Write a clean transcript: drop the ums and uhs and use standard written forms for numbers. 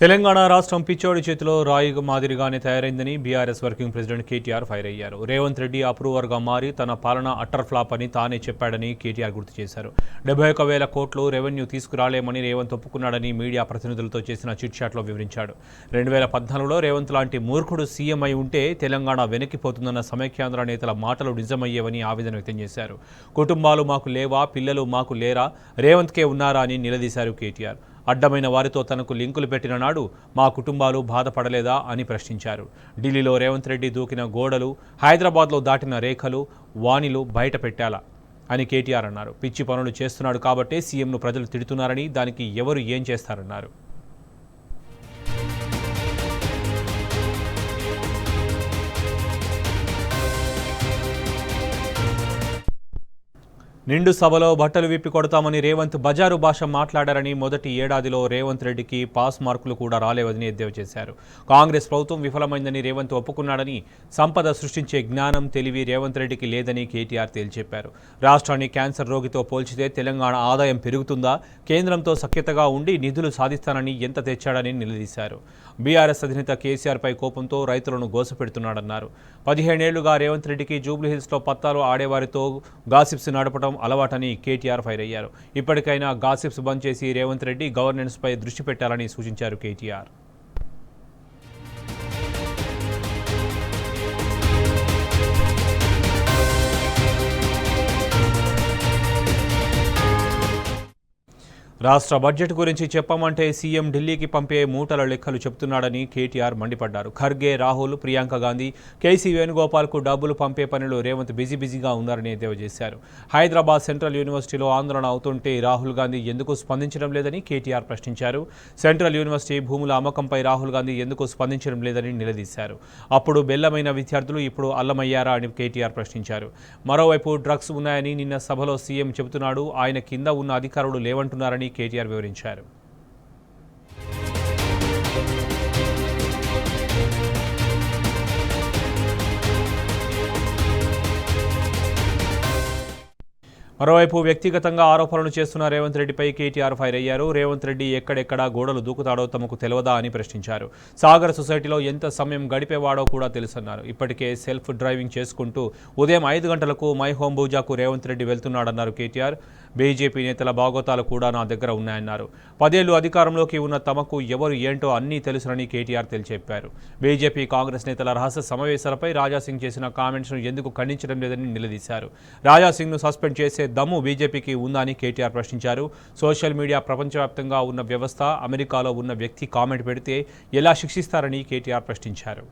తెలంగాణ రాష్ట్రం పిచ్చోడి చేతిలో రాయి మాదిరిగానే తయారైందని BRS working president KTR fire అయ్యారు. రేవంత్ రెడ్డి అప్రూవర్గా మారి తన పాలన అట్టర్ ఫ్లాప్ అని తానే చెప్పాడని కేటీఆర్ గుర్తు చేశారు. 71,000 కోట్లు రెవెన్యూ తీసుకురాలేమని రేవంత్ ఒప్పుకున్నాడని మీడియా ప్రతినిధులతో చేసిన చిట్చాట్లో వివరించాడు. 2014లో రేవంత్ లాంటి మూర్ఖుడు సీఎం అయి ఉంటే తెలంగాణ వెనక్కిపోతుందన్న సమైక్యాంధ్ర నేతల మాటలు నిజమయ్యేవని ఆవేదన వ్యక్తం చేశారు. కుటుంబాలు మాకు లేవా, పిల్లలు మాకు లేరా, రేవంత్కే ఉన్నారా అని నిలదీశారు కేటీఆర్. అడ్డమైన వారితో తనకు లింకులు పెట్టిన నాడు మా కుటుంబాలు బాధపడలేదా అని ప్రశ్నించారు. ఢిల్లీలో రేవంత్ రెడ్డి దూకిన గోడలు, హైదరాబాద్లో దాటిన రేఖలు, వాణిలు బయట పెట్టాలా అని కేటీఆర్ అన్నారు. పిచ్చి పనులు చేస్తున్నాడు కాబట్టే సీఎంను ప్రజలు తిడుతున్నారని, దానికి ఎవరు ఏం చేస్తారన్నారు. నిండు సభలో బట్టలు విప్పి కొడతామని రేవంత్ బజారు భాష మాట్లాడారని, మొదటి ఏడాదిలో రేవంత్ రెడ్డికి పాస్ మార్కులు కూడా రాలేవని ఎద్దేవా చేశారు. కాంగ్రెస్ ప్రభుత్వం విఫలమైందని రేవంత్ ఒప్పుకున్నాడని, సంపద సృష్టించే జ్ఞానం, తెలివి రేవంత్ రెడ్డికి లేదని కేటీఆర్ తేల్చెప్పారు. రాష్ట్రాన్ని క్యాన్సర్ రోగితో పోల్చితే తెలంగాణ ఆదాయం పెరుగుతుందా, కేంద్రంతో సఖ్యతగా ఉండి నిధులు సాధిస్తానని ఎంత తెచ్చాడని నిలదీశారు. బీఆర్ఎస్ అధినేత కేసీఆర్పై కోపంతో రైతులను గోసపెడుతున్నాడన్నారు. 15 ఏళ్లుగా రేవంత్ రెడ్డికి జూబ్లీహిల్స్లో పత్తాలు ఆడేవారితో గాసిప్స్ నడపడం అలవాటని కేటీఆర్ ఫైర్ అయ్యారు. ఇప్పటికైనా గాసిప్స్ బంద్ చేసి రేవంత్ రెడ్డి గవర్నెన్స్పై దృష్టి పెట్టాలని సూచించారు కేటీఆర్. రాష్ట్ర బడ్జెట్ గురించి చెప్పమంటే సీఎం ఢిల్లీకి పంపే మూటల లెక్కలు చెబుతున్నాడని కేటీఆర్ మండిపడ్డారు. ఖర్గే, రాహుల్, ప్రియాంక గాంధీ, కేసీ వేణుగోపాల్కు డబ్బులు పంపే పనిలో రేవంత్ బిజీగా ఉన్నారని ఎద్దేవా చేశారు. హైదరాబాద్ సెంట్రల్ యూనివర్సిటీలో ఆందోళన అవుతుంటే రాహుల్ గాంధీ ఎందుకు స్పందించడం లేదని కేటీఆర్ ప్రశ్నించారు. సెంట్రల్ యూనివర్సిటీ భూముల అమ్మకంపై రాహుల్ గాంధీ ఎందుకు స్పందించడం లేదని నిలదీశారు. అప్పుడు బెల్లమైన విద్యార్థులు ఇప్పుడు అల్లమయ్యారా అని కేటీఆర్ ప్రశ్నించారు. మరోవైపు డ్రగ్స్ ఉన్నాయని నిన్న సభలో సీఎం చెబుతున్నాడు. ఆయన కింద ఉన్న అధికారులు లేవంటున్నారని కేటీఆర్ వివరించారు. మరోవైపు వ్యక్తిగతంగా ఆరోపణలు చేస్తున్న రేవంత్ రెడ్డిపై కేటీఆర్ ఫైర్ అయ్యారు. రేవంత్ రెడ్డి ఎక్కడెక్కడ గోడలు దూకుతాడో తమకు తెలియదా అని ప్రశ్నించారు. సాగర్ సొసైటీలో ఎంత సమయం గడిపేవాడో కూడా తెలుసన్నారు. ఇప్పటికే సెల్ఫ్ డ్రైవింగ్ చేసుకుంటూ ఉదయం 5 గంటలకు మై హోమ్ పూజాకు రేవంత్ రెడ్డి వెళ్తున్నాడన్నారు కేటీఆర్. బీజేపీ నేతల బాగోతాలు కూడా నా దగ్గర ఉన్నాయన్నారు. 10 ఏళ్లు అధికారంలోకి ఉన్న తమకు ఎవరు ఏంటో అన్నీ తెలుసునని కేటీఆర్ తెలియచెప్పారు. బీజేపీ, కాంగ్రెస్ నేతల రహస్య సమావేశాలపై రాజాసింగ్ చేసిన కామెంట్స్ను ఎందుకు ఖండించడం లేదని నిలదీశారు. రాజాసింగ్ను సస్పెండ్ చేసే దమ్ము బీజేపీకి ఉందా అని కేటీఆర్ ప్రశ్నించారు. సోషల్ మీడియా ప్రపంచవ్యాప్తంగా ఉన్న వ్యవస్థ, అమెరికాలో ఉన్న వ్యక్తి కామెంట్ పెడితే ఎలా శిక్షిస్తారని కేటీఆర్ ప్రశ్నించారు.